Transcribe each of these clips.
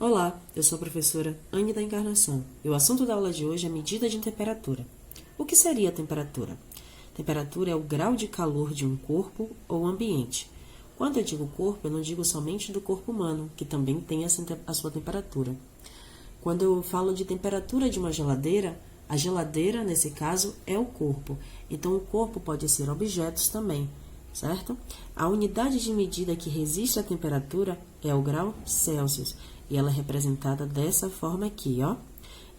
Olá, eu sou a professora Anne da Encarnação e o assunto da aula de hoje é medida de temperatura. O que seria a temperatura? Temperatura é o grau de calor de um corpo ou ambiente. Quando eu digo corpo, eu não digo somente do corpo humano, que também tem a sua temperatura. Quando eu falo de temperatura de uma geladeira, a geladeira, nesse caso, é o corpo. Então, o corpo pode ser objetos também, certo? A unidade de medida que resiste à temperatura é o grau Celsius, e ela é representada dessa forma aqui, ó.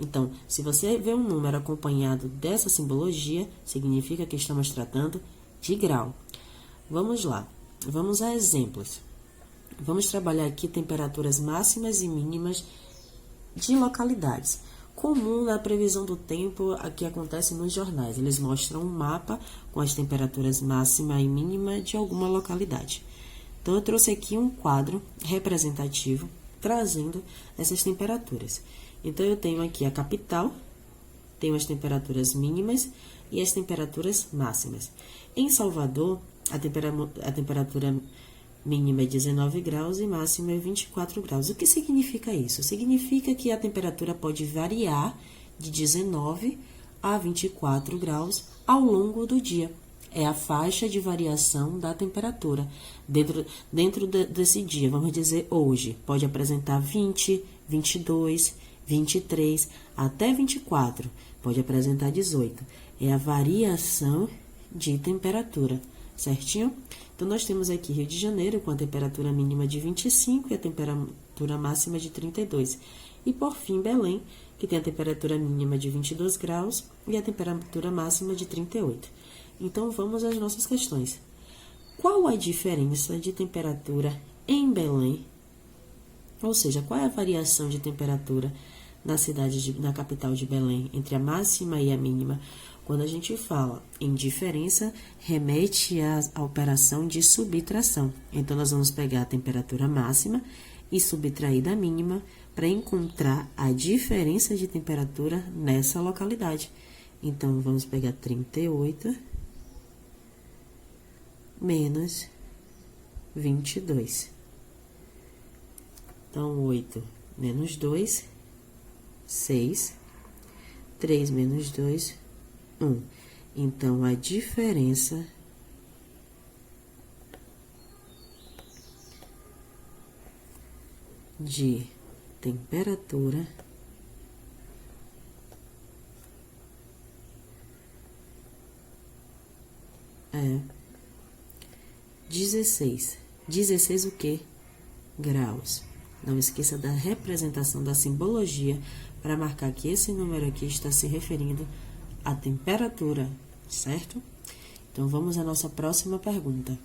Então, se você vê um número acompanhado dessa simbologia, significa que estamos tratando de grau. Vamos lá, vamos a exemplos. Vamos trabalhar aqui temperaturas máximas e mínimas de localidades. Comum na previsão do tempo que acontece nos jornais. Eles mostram um mapa com as temperaturas máxima e mínima de alguma localidade. Então, eu trouxe aqui um quadro representativo trazendo essas temperaturas. Então, eu tenho aqui a capital, tenho as temperaturas mínimas e as temperaturas máximas. Em Salvador, a temperatura mínima é 19 graus e máxima é 24 graus. O que significa isso? Significa que a temperatura pode variar de 19 a 24 graus ao longo do dia. É a faixa de variação da temperatura. Dentro desse dia, vamos dizer hoje, pode apresentar 20, 22, 23, até 24. Pode apresentar 18. É a variação de temperatura, certinho? Então, nós temos aqui Rio de Janeiro com a temperatura mínima de 25 e a temperatura máxima de 32. E, por fim, Belém, que tem a temperatura mínima de 22 graus e a temperatura máxima de 38. Então, vamos às nossas questões. Qual a diferença de temperatura em Belém? Ou seja, qual é a variação de temperatura na capital de Belém, entre a máxima e a mínima? Quando a gente fala em diferença, remete à operação de subtração. Então, nós vamos pegar a temperatura máxima e subtrair da mínima para encontrar a diferença de temperatura nessa localidade. Então, vamos pegar 38 menos 22. Então, 8 menos 2, 6. 3 menos 2, 1. Então, a diferença de temperatura é 16. 16 o quê? Graus. Não esqueça da representação da simbologia para marcar que esse número aqui está se referindo à temperatura, certo? Então, vamos à nossa próxima pergunta.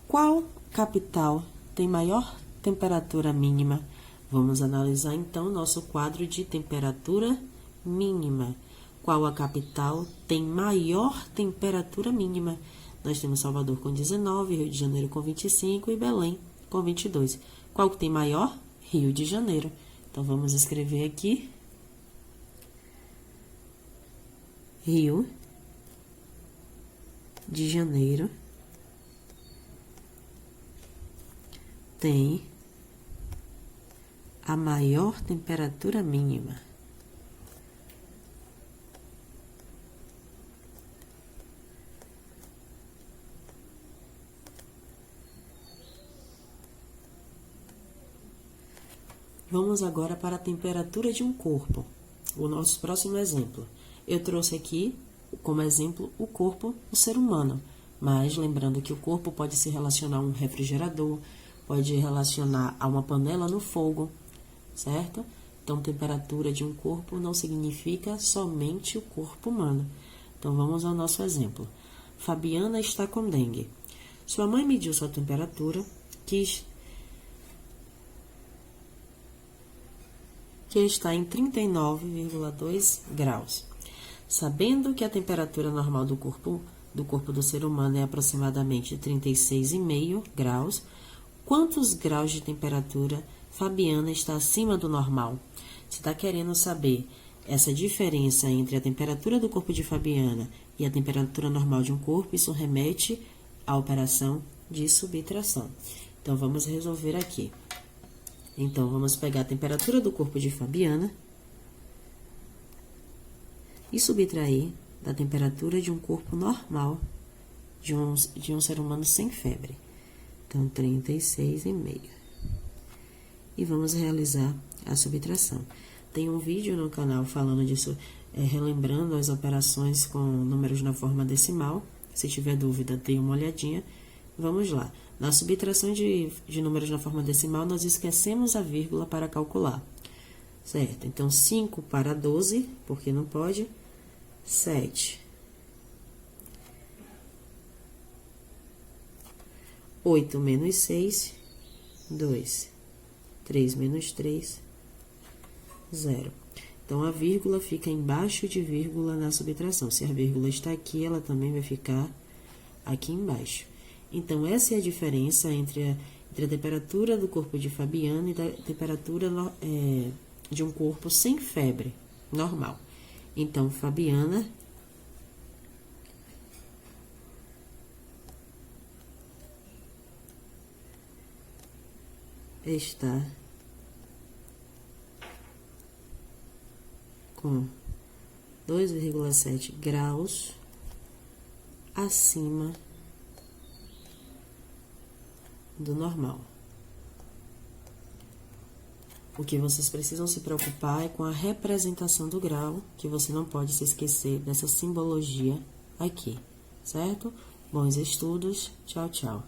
Qual capital tem maior temperatura mínima? Vamos analisar, então, nosso quadro de temperatura mínima. Qual a capital tem maior temperatura mínima? Nós temos Salvador com 19, Rio de Janeiro com 25 e Belém com 22. Qual que tem maior? Rio de Janeiro. Então, vamos escrever aqui. Rio de Janeiro tem a maior temperatura mínima. Vamos agora para a temperatura de um corpo. O nosso próximo exemplo. Eu trouxe aqui, como exemplo, o corpo do ser humano. Mas lembrando que o corpo pode se relacionar a um refrigerador, pode relacionar a uma panela no fogo, certo? Então, temperatura de um corpo não significa somente o corpo humano. Então, vamos ao nosso exemplo. Fabiana está com dengue. Sua mãe mediu sua temperatura, que está em 39,2 graus. Sabendo que a temperatura normal do corpo do ser humano é aproximadamente 36,5 graus, quantos graus de temperatura Fabiana está acima do normal? Você está querendo saber essa diferença entre a temperatura do corpo de Fabiana e a temperatura normal de um corpo? Isso remete à operação de subtração. Então, vamos resolver aqui. Então, vamos pegar a temperatura do corpo de Fabiana e subtrair da temperatura de um corpo normal de um ser humano sem febre. Então, 36,5. E vamos realizar a subtração. Tem um vídeo no canal falando disso, relembrando as operações com números na forma decimal. Se tiver dúvida, dê uma olhadinha. Vamos lá. Na subtração de números na forma decimal, nós esquecemos a vírgula para calcular. Certo? Então, 5 para 12, porque não pode, 7. 8 menos 6, 2. 3 menos 3, 0. Então, a vírgula fica embaixo de vírgula na subtração. Se a vírgula está aqui, ela também vai ficar aqui embaixo. Então, essa é a diferença entre a temperatura do corpo de Fabiana e da temperatura de um corpo sem febre, normal. Então, Fabiana está com 2,7 graus acima do normal. O que vocês precisam se preocupar é com a representação do grau, que você não pode se esquecer dessa simbologia aqui, certo? Bons estudos, tchau, tchau.